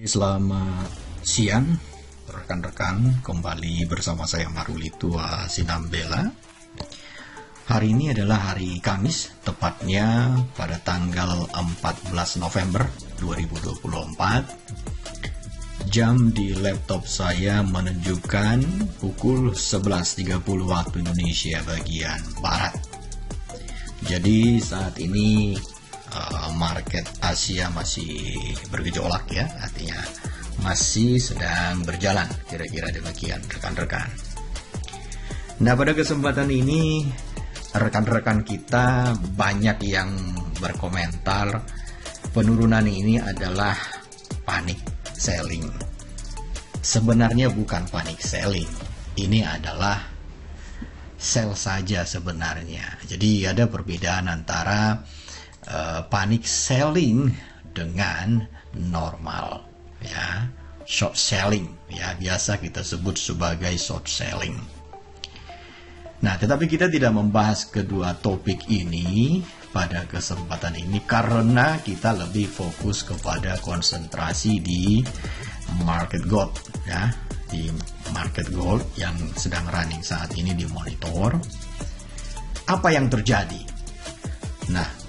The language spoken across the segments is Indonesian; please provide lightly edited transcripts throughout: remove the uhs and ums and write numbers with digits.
Selamat siang rekan-rekan, kembali bersama saya Marulitua Sinambela. Hari ini adalah hari Kamis, tepatnya pada tanggal 14 November 2024. Jam di laptop saya menunjukkan pukul 11.30 waktu Indonesia bagian Barat. Jadi saat ini market Asia masih bergejolak ya, artinya masih sedang berjalan, kira-kira demikian rekan-rekan. Nah, pada kesempatan ini rekan-rekan kita banyak yang berkomentar penurunan ini adalah panic selling. Sebenarnya bukan panic selling, ini adalah sell saja sebenarnya. Jadi ada perbedaan antara panic selling dengan normal ya, short selling ya, biasa kita sebut sebagai short selling. Nah, tetapi kita tidak membahas kedua topik ini pada kesempatan ini karena kita lebih fokus kepada konsentrasi di market gold ya, di market gold yang sedang running saat ini di monitor. Apa yang terjadi? Nah,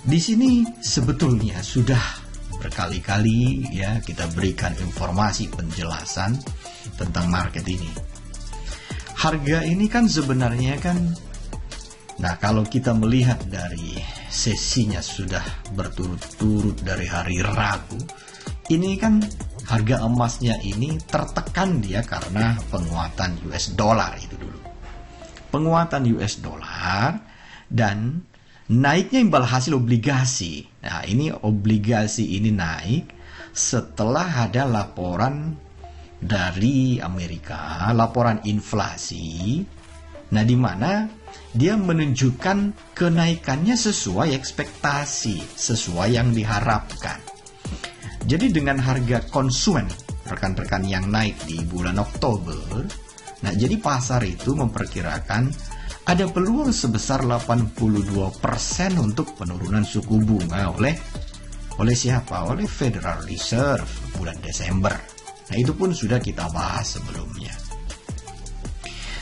di sini sebetulnya sudah berkali-kali ya kita berikan informasi penjelasan tentang market ini. Harga ini kan sebenarnya kan, nah kalau kita melihat dari sesinya sudah berturut-turut dari hari Rabu, ini kan harga emasnya ini tertekan dia karena penguatan US dollar itu dulu. Penguatan US dollar dan naiknya imbal hasil obligasi. Nah, ini obligasi ini naik setelah ada laporan dari Amerika, laporan inflasi. Nah, di mana dia menunjukkan kenaikannya sesuai ekspektasi, sesuai yang diharapkan. Jadi dengan harga konsumen rekan-rekan yang naik di bulan Oktober, nah jadi pasar itu memperkirakan ada peluang sebesar 82% untuk penurunan suku bunga oleh siapa? Oleh Federal Reserve bulan Desember. Nah, itu pun sudah kita bahas sebelumnya.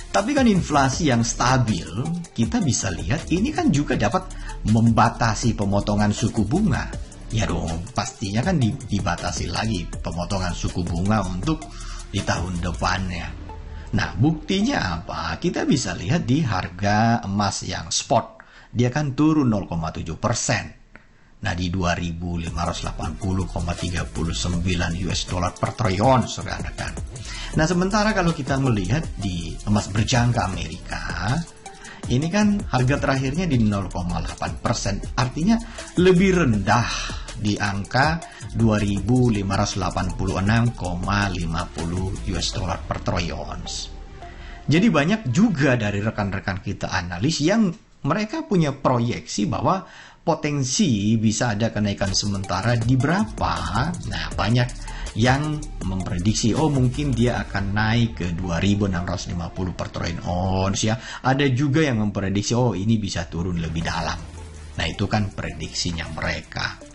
Tapi kan inflasi yang stabil, kita bisa lihat ini kan juga dapat membatasi pemotongan suku bunga. Ya dong, pastinya kan dibatasi lagi pemotongan suku bunga untuk di tahun depannya. Nah, buktinya apa? Kita bisa lihat di harga emas yang spot. Dia kan turun 0,7%. Nah, di 2.580,39 US dollar per troy ounce, rekan-rekan. Nah, sementara kalau kita melihat di emas berjangka Amerika, ini kan harga terakhirnya di 0,8%. Artinya lebih rendah di angka 2.586,50 US dollar per troy ounce. Jadi banyak juga dari rekan-rekan kita analis yang mereka punya proyeksi bahwa potensi bisa ada kenaikan sementara di berapa. Nah, banyak yang memprediksi mungkin dia akan naik ke 2.650 per troy ounce ya. Ada juga yang memprediksi ini bisa turun lebih dalam. Nah, itu kan prediksinya mereka.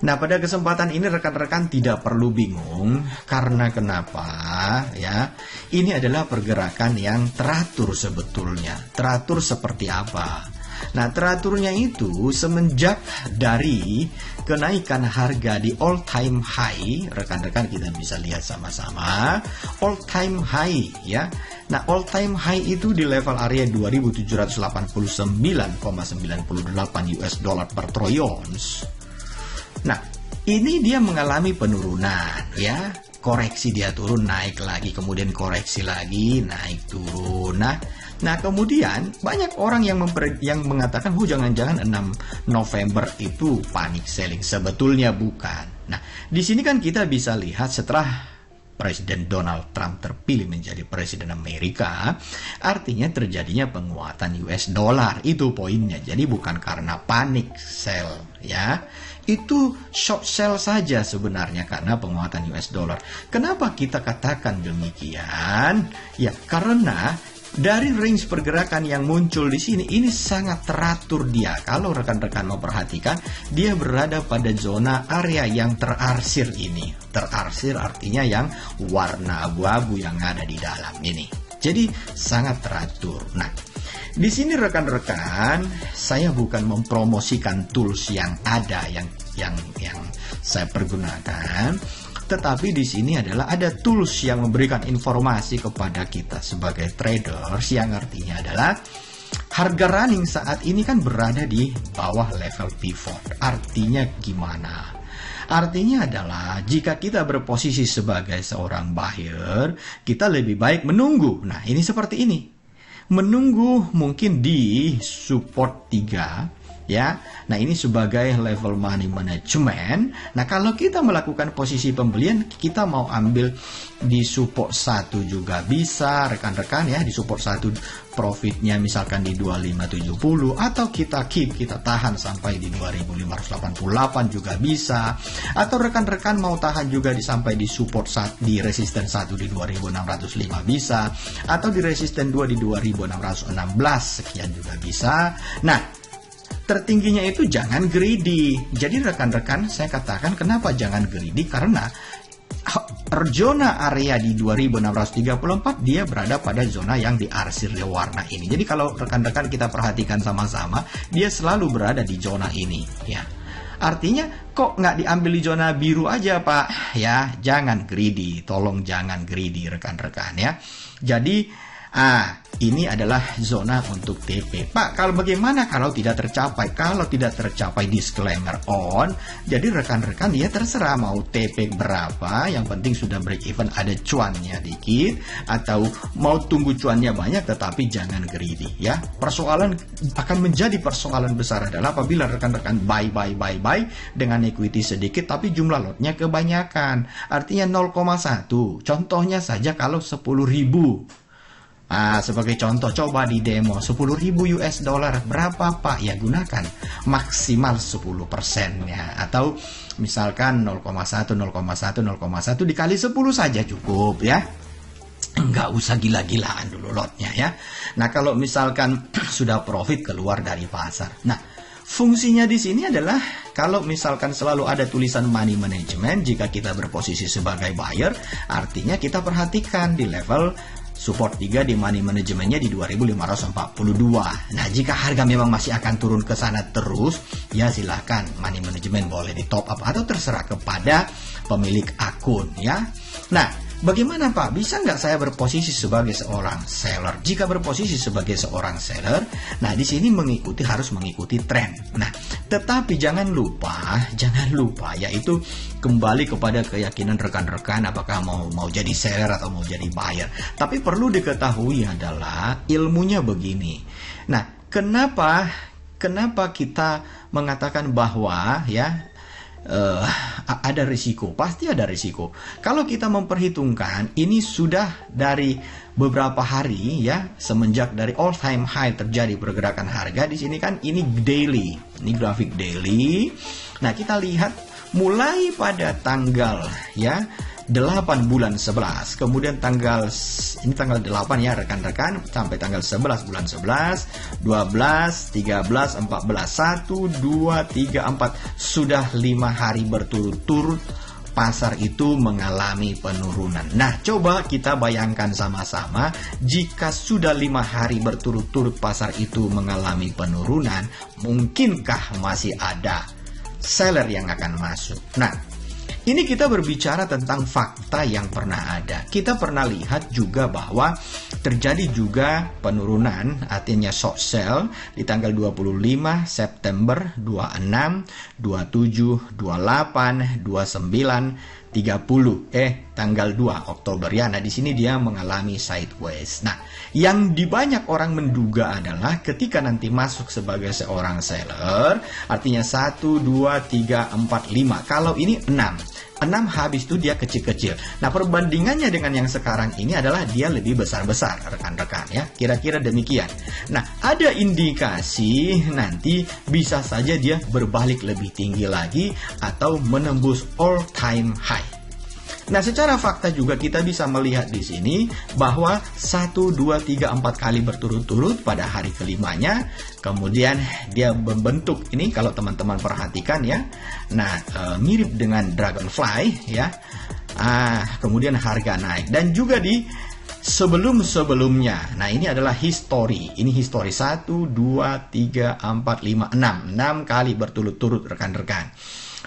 Nah, pada kesempatan ini rekan-rekan tidak perlu bingung karena kenapa ya? Ini adalah pergerakan yang teratur sebetulnya. Teratur seperti apa? Nah, teraturnya itu semenjak dari kenaikan harga di all time high, rekan-rekan kita bisa lihat sama-sama, all time high ya. Nah, all time high itu di level area 2.789,98 US dollar per troy ounce. Nah, ini dia mengalami penurunan ya, koreksi dia turun, naik lagi, kemudian koreksi lagi, naik turun. Nah kemudian banyak orang yang mengatakan, jangan-jangan 6 November itu panic selling. Sebetulnya bukan. Nah, di sini kan kita bisa lihat setelah Presiden Donald Trump terpilih menjadi Presiden Amerika, artinya terjadinya penguatan US dollar. Itu poinnya. Jadi bukan karena panic sell ya. Itu short sell saja sebenarnya karena penguatan US dollar. Kenapa kita katakan demikian? Ya, karena dari range pergerakan yang muncul di sini, ini sangat teratur dia. Kalau rekan-rekan memperhatikan, dia berada pada zona area yang terarsir ini. Terarsir artinya yang warna abu-abu yang ada di dalam ini. Jadi sangat teratur. Nah, di sini rekan-rekan, saya bukan mempromosikan tools yang ada yang saya pergunakan, tetapi di sini adalah ada tools yang memberikan informasi kepada kita sebagai traders, yang artinya adalah harga running saat ini kan berada di bawah level pivot. Artinya gimana? Artinya adalah jika kita berposisi sebagai seorang buyer, kita lebih baik menunggu. Nah, ini seperti ini. Menunggu mungkin di support 3 ya. Nah, ini sebagai level money management. Nah, kalau kita melakukan posisi pembelian, kita mau ambil di support 1 juga bisa, rekan-rekan ya, di support 1 profitnya misalkan di 2570, atau kita tahan sampai di 2588 juga bisa, atau rekan-rekan mau tahan juga sampai di support di resisten 1 di 2605 bisa, atau di resisten 2 di 2616 sekian juga bisa. Nah, tertingginya itu jangan greedy. Jadi rekan-rekan, saya katakan kenapa jangan greedy, karena zona area di 2634 dia berada pada zona yang diarsir warna ini. Jadi kalau rekan-rekan kita perhatikan sama-sama, dia selalu berada di zona ini ya. Artinya kok nggak diambil di zona biru aja Pak? Ya, jangan greedy, tolong jangan greedy rekan-rekan ya. Jadi ini adalah zona untuk TP. Pak, kalau bagaimana kalau tidak tercapai? Kalau tidak tercapai, disclaimer on. Jadi rekan-rekan ya terserah mau TP berapa, yang penting sudah break even, ada cuannya dikit, atau mau tunggu cuannya banyak tetapi jangan greedy ya. Persoalan akan menjadi persoalan besar adalah apabila rekan-rekan buy dengan equity sedikit tapi jumlah lotnya kebanyakan. Artinya 0,1. Contohnya saja kalau 10.000. Sebagai contoh, coba di demo 10.000 US dollar berapa Pak? Ya gunakan maksimal 10% ya, atau misalkan 0,1 dikali 10 saja cukup ya. Nggak usah gila-gilaan dulu lotnya ya. Nah, kalau misalkan sudah profit keluar dari pasar. Nah, fungsinya di sini adalah kalau misalkan selalu ada tulisan money management, jika kita berposisi sebagai buyer, artinya kita perhatikan di level support 3 di money manajemennya di 2542. Nah, jika harga memang masih akan turun ke sana terus, ya silahkan money management boleh di top up atau terserah kepada pemilik akun ya. Nah, bagaimana Pak? Bisa nggak saya berposisi sebagai seorang seller? Jika berposisi sebagai seorang seller, nah di sini harus mengikuti tren. Nah, tetapi jangan lupa yaitu kembali kepada keyakinan rekan-rekan apakah mau jadi seller atau mau jadi buyer. Tapi perlu diketahui adalah ilmunya begini. Nah, kenapa kita mengatakan bahwa ya ada risiko? Pasti ada risiko. Kalau kita memperhitungkan ini sudah dari beberapa hari ya, semenjak dari all time high terjadi pergerakan harga di sini kan, ini daily, ini grafik daily. Nah, kita lihat mulai pada tanggal ya 8 bulan 11, kemudian tanggal 8 ya rekan-rekan, sampai tanggal 11 bulan 11, 12, 13, 14, 1, 2, 3, 4, sudah 5 hari berturut-turut pasar itu mengalami penurunan. Nah, coba kita bayangkan sama-sama, jika sudah 5 hari berturut-turut pasar itu mengalami penurunan, mungkinkah masih ada seller yang akan masuk? Nah, ini kita berbicara tentang fakta yang pernah ada. Kita pernah lihat juga bahwa terjadi juga penurunan, artinya short sell di tanggal 25 September, 26, 27, 28, 29, 30, tanggal 2 Oktober ya. Nah, di sini dia mengalami sideways. Nah, yang banyak orang menduga adalah ketika nanti masuk sebagai seorang seller, artinya 1, 2, 3, 4, 5. Kalau ini 6 habis itu dia kecil-kecil. Nah, perbandingannya dengan yang sekarang ini adalah dia lebih besar-besar, rekan-rekan ya. Kira-kira demikian. Nah, ada indikasi nanti bisa saja dia berbalik lebih tinggi lagi atau menembus all time high. Nah, secara fakta juga kita bisa melihat di sini bahwa 1, 2, 3, 4 kali berturut-turut pada hari kelimanya, kemudian dia membentuk ini kalau teman-teman perhatikan ya. Nah, mirip dengan dragonfly ya. Kemudian harga naik dan juga di sebelum-sebelumnya. Nah, ini adalah history. Ini history 1, 2, 3, 4, 5, 6. 6 kali berturut-turut rekan-rekan.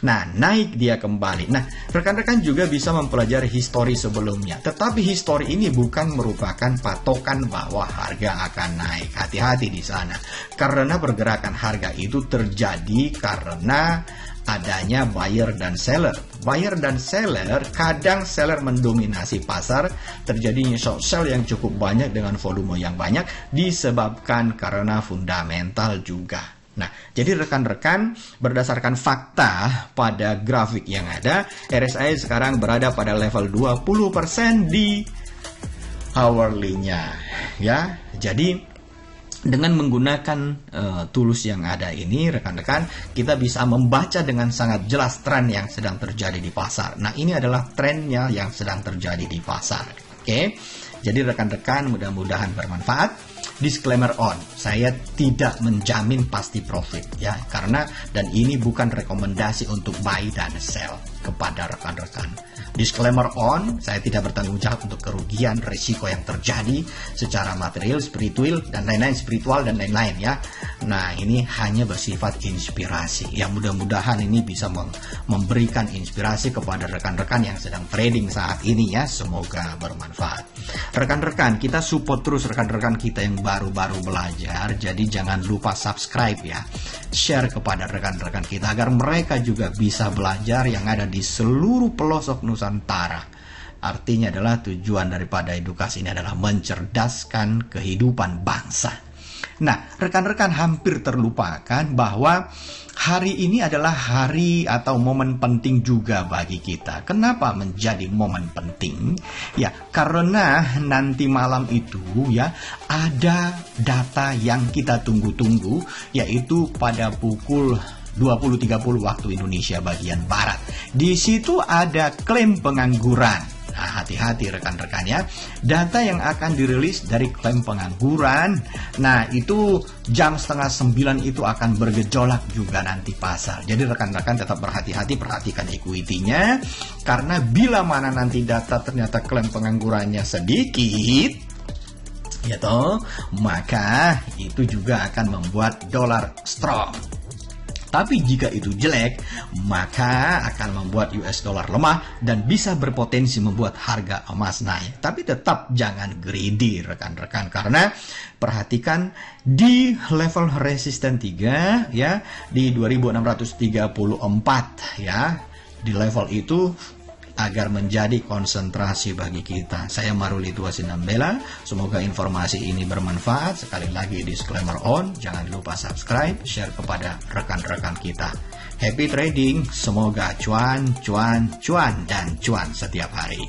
Nah, naik dia kembali. Nah, rekan-rekan juga bisa mempelajari histori sebelumnya. Tetapi histori ini bukan merupakan patokan bahwa harga akan naik. Hati-hati di sana. Karena pergerakan harga itu terjadi karena adanya buyer dan seller. Buyer dan seller, kadang seller mendominasi pasar, terjadinya short sell yang cukup banyak dengan volume yang banyak, disebabkan karena fundamental juga. Nah, jadi rekan-rekan, berdasarkan fakta pada grafik yang ada, RSI sekarang berada pada level 20% di hourly-nya. Ya, jadi dengan menggunakan tools yang ada ini, rekan-rekan, kita bisa membaca dengan sangat jelas tren yang sedang terjadi di pasar. Nah, ini adalah trennya yang sedang terjadi di pasar. Oke, jadi rekan-rekan mudah-mudahan bermanfaat. Disclaimer on, saya tidak menjamin pasti profit ya, karena dan ini bukan rekomendasi untuk buy dan sell kepada rekan-rekan. Disclaimer on, saya tidak bertanggung jawab untuk kerugian risiko yang terjadi secara material, spiritual dan lain-lain ya. Nah, ini hanya bersifat inspirasi. Ya, mudah-mudahan ini bisa memberikan inspirasi kepada rekan-rekan yang sedang trading saat ini ya. Semoga bermanfaat. Rekan-rekan, kita support terus rekan-rekan kita yang baru-baru belajar. Jadi jangan lupa subscribe ya. Share kepada rekan-rekan kita agar mereka juga bisa belajar yang ada di seluruh pelosok Nusantara. Artinya adalah tujuan daripada edukasi ini adalah mencerdaskan kehidupan bangsa. Nah, rekan-rekan hampir terlupakan bahwa hari ini adalah hari atau momen penting juga bagi kita. Kenapa menjadi momen penting? Ya, karena nanti malam itu ya ada data yang kita tunggu-tunggu, yaitu pada pukul 20.30 waktu Indonesia bagian Barat. Di situ ada klaim pengangguran. Nah, hati-hati rekan-rekan ya. Data yang akan dirilis dari klaim pengangguran. Nah, itu jam 8:30 itu akan bergejolak juga nanti pasar. Jadi rekan-rekan tetap berhati-hati, perhatikan equity-nya. Karena bila mana nanti data ternyata klaim penganggurannya sedikit, ya toh, maka itu juga akan membuat dolar strong. Tapi jika itu jelek, maka akan membuat US dollar lemah dan bisa berpotensi membuat harga emas naik. Tapi tetap jangan greedy rekan-rekan, karena perhatikan di level resisten 3 ya, di 2634 ya. Di level itu agar menjadi konsentrasi bagi kita. Saya Maruli Tua Sinambela. Semoga informasi ini bermanfaat. Sekali lagi disclaimer on, jangan lupa subscribe, share kepada rekan-rekan kita. Happy trading, semoga cuan, cuan, cuan, dan cuan setiap hari.